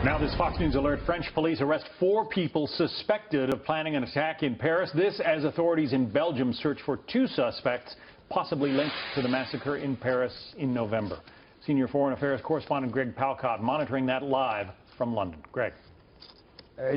Now this Fox News alert, French police arrest 4 people suspected of planning an attack in Paris. This as authorities in Belgium search for 2 suspects possibly linked to the massacre in Paris in November. Senior Foreign Affairs correspondent Greg Palkot monitoring that live from London. Greg.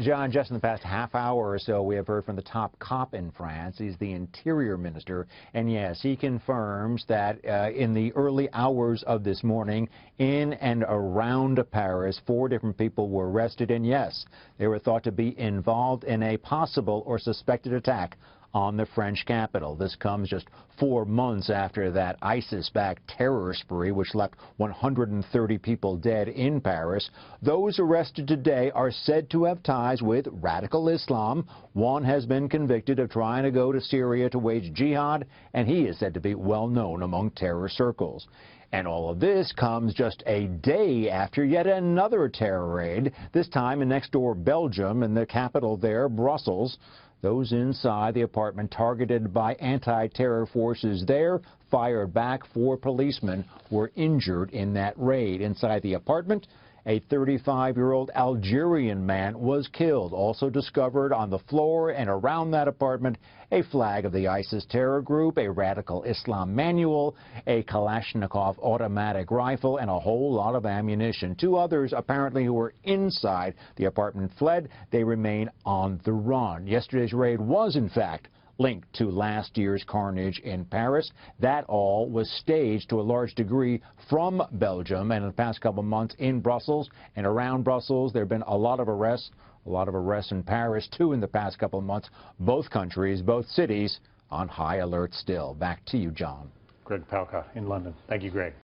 John, just in the past half hour or so, we have heard from the top cop in France. He's the interior minister. And yes, he confirms that in the early hours of this morning, in and around Paris, 4 different people were arrested. And yes, they were thought to be involved in a possible or suspected attack on the French capital. This comes just 4 months after that ISIS-backed terror spree, which left 130 people dead in Paris. Those arrested today are said to have ties with radical Islam. One has been convicted of trying to go to Syria to wage jihad, and he is said to be well known among terror circles. And all of this comes just a day after yet another terror raid, this time in next-door Belgium, and the capital there, Brussels. Those inside the apartment targeted by anti-terror forces there fired back. 4 policemen were injured in that raid. Inside the apartment, a 35-year-old Algerian man was killed. Also discovered on the floor and around that apartment, a flag of the ISIS terror group, a radical Islam manual, a Kalashnikov automatic rifle, and a whole lot of ammunition. 2 others, apparently, who were inside the apartment fled. They remain on the run. Yesterday's raid was, in fact, linked to last year's carnage in Paris. That all was staged to a large degree from Belgium, and in the past couple of months in Brussels and around Brussels, there have been a lot of arrests in Paris, too, in the past couple of months. Both countries, both cities, on high alert still. Back to you, John. Greg Palkot in London. Thank you, Greg.